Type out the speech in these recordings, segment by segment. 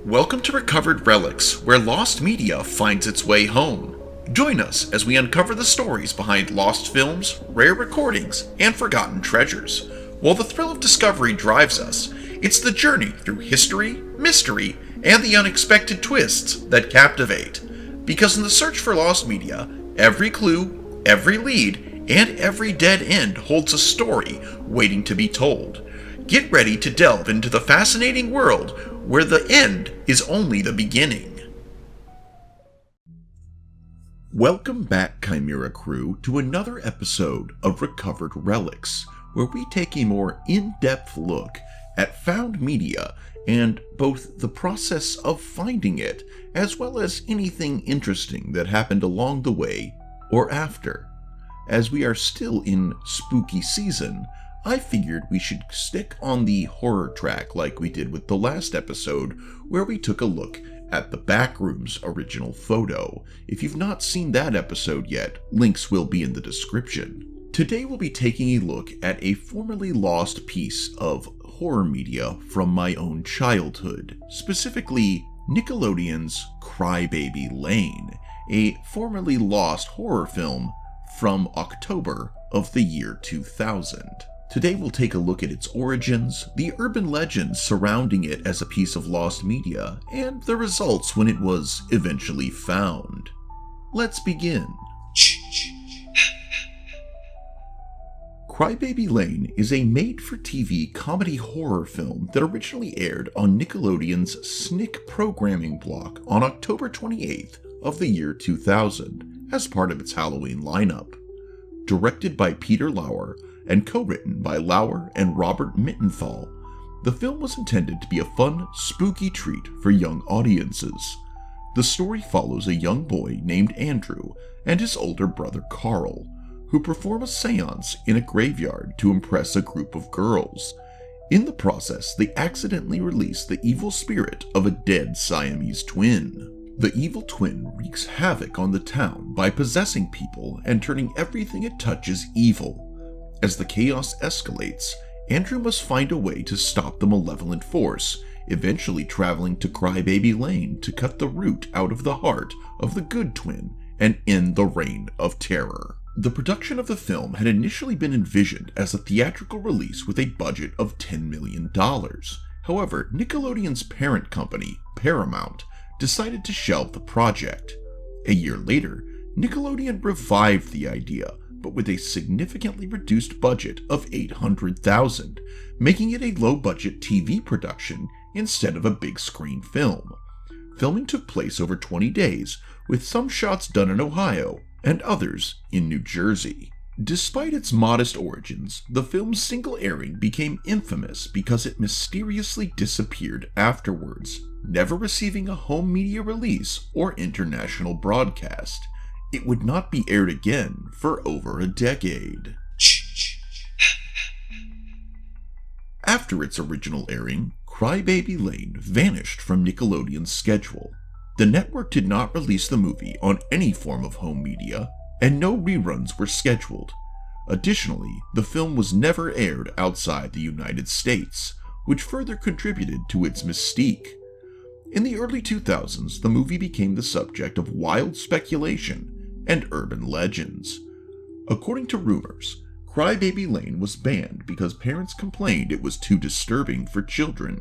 Welcome to Recovered Relics, where lost media finds its way home. Join us as we uncover the stories behind lost films, rare recordings, and forgotten treasures. While the thrill of discovery drives us, it's the journey through history, mystery, and the unexpected twists that captivate. Because in the search for lost media, every clue, every lead, and every dead end holds a story waiting to be told. Get ready to delve into the fascinating world where the end is only the beginning. Welcome back, Chimera crew, to another episode of Recovered Relics, where we take a more in-depth look at found media and both the process of finding it, as well as anything interesting that happened along the way or after. As we are still in spooky season, I figured we should stick on the horror track like we did with the last episode, where we took a look at the Backrooms original photo. If you've not seen that episode yet, links will be in the description. Today we'll be taking a look at a formerly lost piece of horror media from my own childhood, specifically Nickelodeon's Crybaby Lane, a formerly lost horror film from October of the year 2000. Today we'll take a look at its origins, the urban legends surrounding it as a piece of lost media, and the results when it was eventually found. Let's begin. Crybaby Lane is a made-for-TV comedy horror film that originally aired on Nickelodeon's SNICK programming block on October 28th of the year 2000 as part of its Halloween lineup. Directed by Peter Lauer and co-written by Lauer and Robert Mittenthal, the film was intended to be a fun, spooky treat for young audiences. The story follows a young boy named Andrew and his older brother Carl, who perform a seance in a graveyard to impress a group of girls. In the process, they accidentally release the evil spirit of a dead Siamese twin. The evil twin wreaks havoc on the town by possessing people and turning everything it touches evil. As the chaos escalates, Andrew must find a way to stop the malevolent force, eventually traveling to Crybaby Lane to cut the root out of the heart of the good twin and end the reign of terror. The production of the film had initially been envisioned as a theatrical release with a budget of $10 million. However, Nickelodeon's parent company, Paramount, decided to shelve the project. A year later, Nickelodeon revived the idea, but with a significantly reduced budget of $800,000, making it a low-budget TV production instead of a big-screen film. Filming took place over 20 days, with some shots done in Ohio and others in New Jersey. Despite its modest origins, the film's single airing became infamous because it mysteriously disappeared afterwards, never receiving a home media release or international broadcast. It would not be aired again for over a decade. After its original airing, Crybaby Lane vanished from Nickelodeon's schedule. The network did not release the movie on any form of home media, and no reruns were scheduled. Additionally, the film was never aired outside the United States, which further contributed to its mystique. In the early 2000s, the movie became the subject of wild speculation and urban legends. According to rumors, Crybaby Lane was banned because parents complained it was too disturbing for children.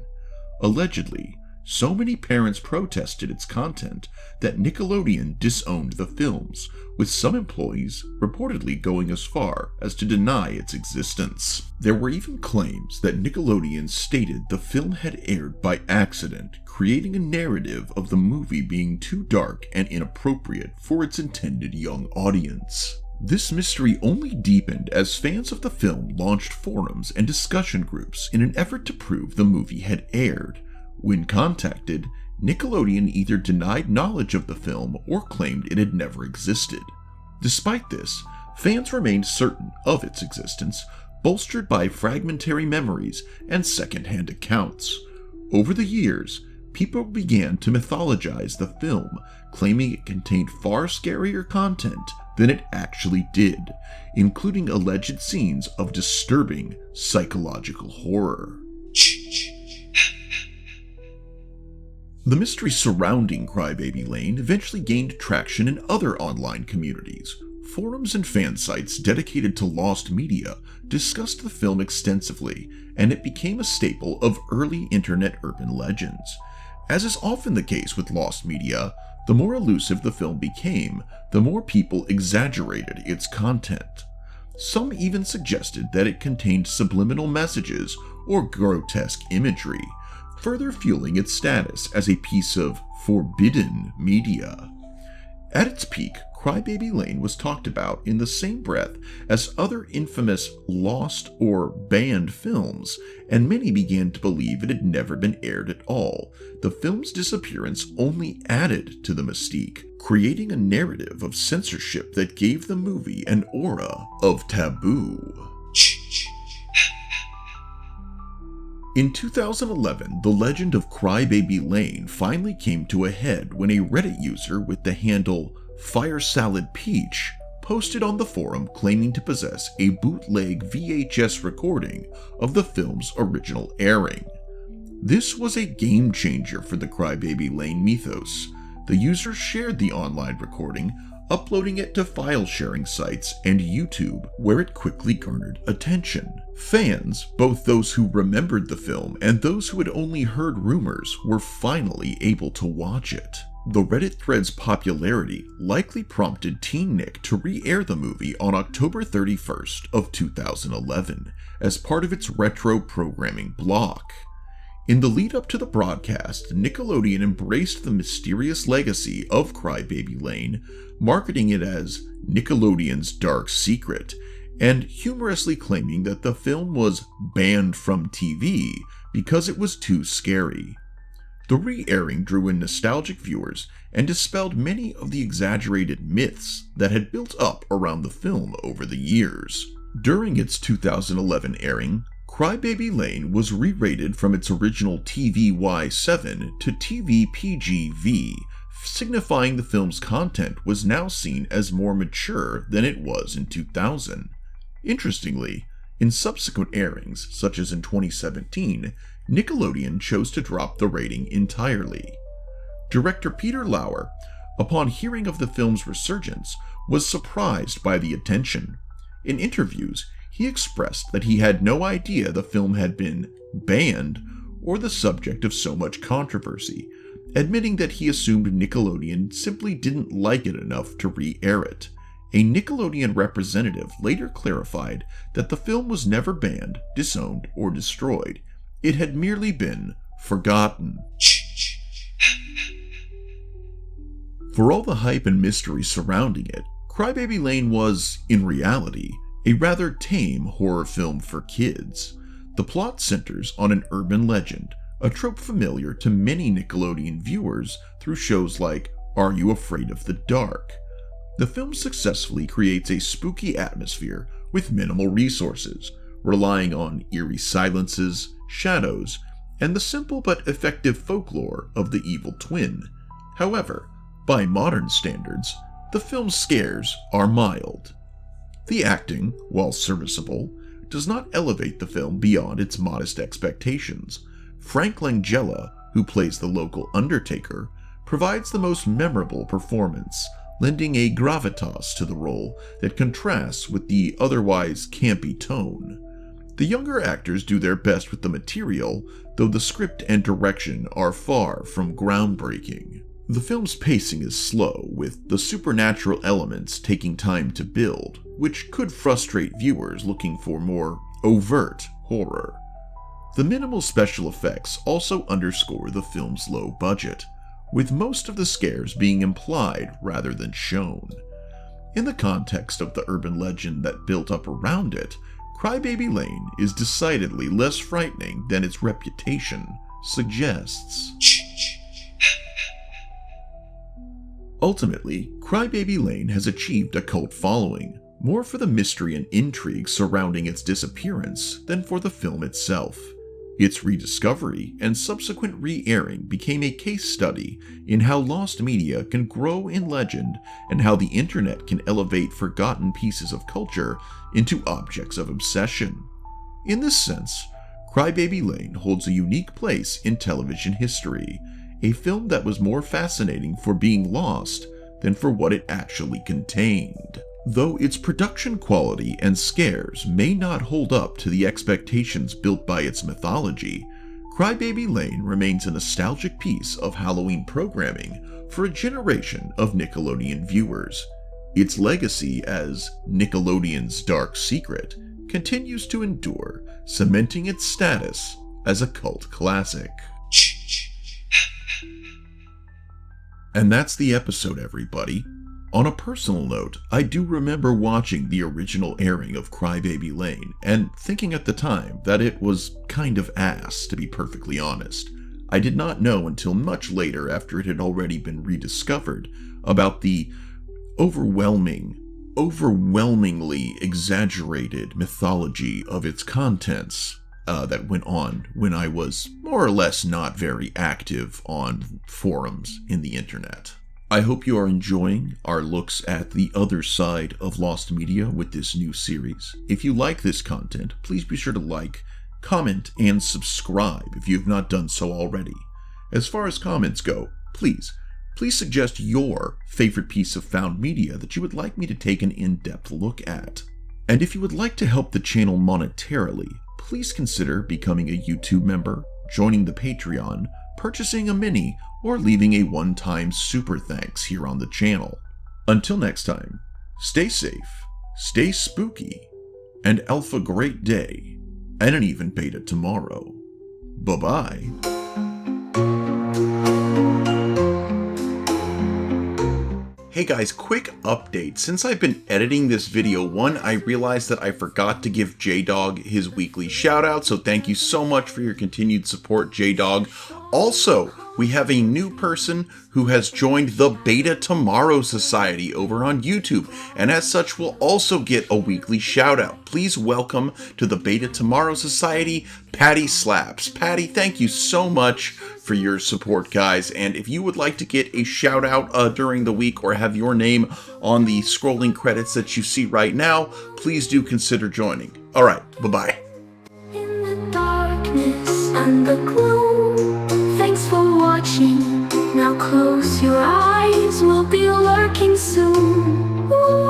Allegedly, so many parents protested its content that Nickelodeon disowned the films, with some employees reportedly going as far as to deny its existence. There were even claims that Nickelodeon stated the film had aired by accident, creating a narrative of the movie being too dark and inappropriate for its intended young audience. This mystery only deepened as fans of the film launched forums and discussion groups in an effort to prove the movie had aired. When contacted, Nickelodeon either denied knowledge of the film or claimed it had never existed. Despite this, fans remained certain of its existence, bolstered by fragmentary memories and second-hand accounts. Over the years, people began to mythologize the film, claiming it contained far scarier content than it actually did, including alleged scenes of disturbing psychological horror. The mystery surrounding Crybaby Lane eventually gained traction in other online communities. Forums and fan sites dedicated to lost media discussed the film extensively, and it became a staple of early internet urban legends. As is often the case with lost media, the more elusive the film became, the more people exaggerated its content. Some even suggested that it contained subliminal messages or grotesque imagery, further fueling its status as a piece of forbidden media. At its peak, Crybaby Lane was talked about in the same breath as other infamous lost or banned films, and many began to believe it had never been aired at all. The film's disappearance only added to the mystique, creating a narrative of censorship that gave the movie an aura of taboo. In 2011, the legend of Crybaby Lane finally came to a head when a Reddit user with the handle Fire Salad Peach posted on the forum claiming to possess a bootleg VHS recording of the film's original airing. This was a game changer for the Crybaby Lane mythos. The user shared the online recording, uploading it to file sharing sites and YouTube, where it quickly garnered attention. Fans, both those who remembered the film and those who had only heard rumors, were finally able to watch it. The Reddit thread's popularity likely prompted Teen Nick to re-air the movie on October 31st of 2011 as part of its retro programming block. In the lead-up to the broadcast, Nickelodeon embraced the mysterious legacy of Crybaby Lane, marketing it as Nickelodeon's dark secret, and humorously claiming that the film was banned from TV because it was too scary. The re-airing drew in nostalgic viewers and dispelled many of the exaggerated myths that had built up around the film over the years. During its 2011 airing, Crybaby Lane was re-rated from its original TVY7 to TVPG-V, signifying the film's content was now seen as more mature than it was in 2000. Interestingly, in subsequent airings, such as in 2017, Nickelodeon chose to drop the rating entirely. Director Peter Lauer, upon hearing of the film's resurgence, was surprised by the attention. In interviews, he expressed that he had no idea the film had been banned or the subject of so much controversy, admitting that he assumed Nickelodeon simply didn't like it enough to re-air it. A Nickelodeon representative later clarified that the film was never banned, disowned, or destroyed. It had merely been forgotten. For all the hype and mystery surrounding it, Crybaby Lane was, in reality, a rather tame horror film for kids. The plot centers on an urban legend, a trope familiar to many Nickelodeon viewers through shows like Are You Afraid of the Dark? The film successfully creates a spooky atmosphere with minimal resources, relying on eerie silences, shadows, and the simple but effective folklore of the evil twin. However, by modern standards, the film's scares are mild. The acting, while serviceable, does not elevate the film beyond its modest expectations. Frank Langella, who plays the local Undertaker, provides the most memorable performance, lending a gravitas to the role that contrasts with the otherwise campy tone. The younger actors do their best with the material, though the script and direction are far from groundbreaking. The film's pacing is slow, with the supernatural elements taking time to build, which could frustrate viewers looking for more overt horror. The minimal special effects also underscore the film's low budget, with most of the scares being implied rather than shown. In the context of the urban legend that built up around it, Crybaby Lane is decidedly less frightening than its reputation suggests. Ultimately, Crybaby Lane has achieved a cult following, more for the mystery and intrigue surrounding its disappearance than for the film itself. Its rediscovery and subsequent re-airing became a case study in how lost media can grow in legend and how the internet can elevate forgotten pieces of culture into objects of obsession. In this sense, Crybaby Lane holds a unique place in television history, a film that was more fascinating for being lost than for what it actually contained. Though its production quality and scares may not hold up to the expectations built by its mythology, Crybaby Lane remains a nostalgic piece of Halloween programming for a generation of Nickelodeon viewers. Its legacy as Nickelodeon's dark secret continues to endure, cementing its status as a cult classic. And that's the episode, everybody. On a personal note, I do remember watching the original airing of Crybaby Lane and thinking at the time that it was kind of ass, to be perfectly honest. I did not know until much later, after it had already been rediscovered, about the overwhelmingly exaggerated mythology of its contents that went on when I was more or less not very active on forums in the internet. I hope you are enjoying our looks at the other side of lost media with this new series. If you like this content, please be sure to like, comment, and subscribe if you have not done so already. As far as comments go, please suggest your favorite piece of found media that you would like me to take an in-depth look at. And if you would like to help the channel monetarily, please consider becoming a YouTube member, joining the Patreon, purchasing a mini, or leaving a one-time super thanks here on the channel. Until next time, stay safe, stay spooky, and alpha great day, and an even beta tomorrow. Bye-bye. Hey guys, quick update. Since I've been editing this video, I realized that I forgot to give J-Dog his weekly shoutout, so thank you so much for your continued support, J-Dog. Also, we have a new person who has joined the Beta Tomorrow Society over on YouTube, and as such will also get a weekly shout out. Please welcome to the Beta Tomorrow Society, Patty Slaps. Patty, thank you so much for your support, guys, and if you would like to get a shout out during the week or have your name on the scrolling credits that you see right now, please do consider joining. Alright, bye-bye. In the darkness and the gloom, thanks for watching. Now close your eyes, we'll be lurking soon. Ooh.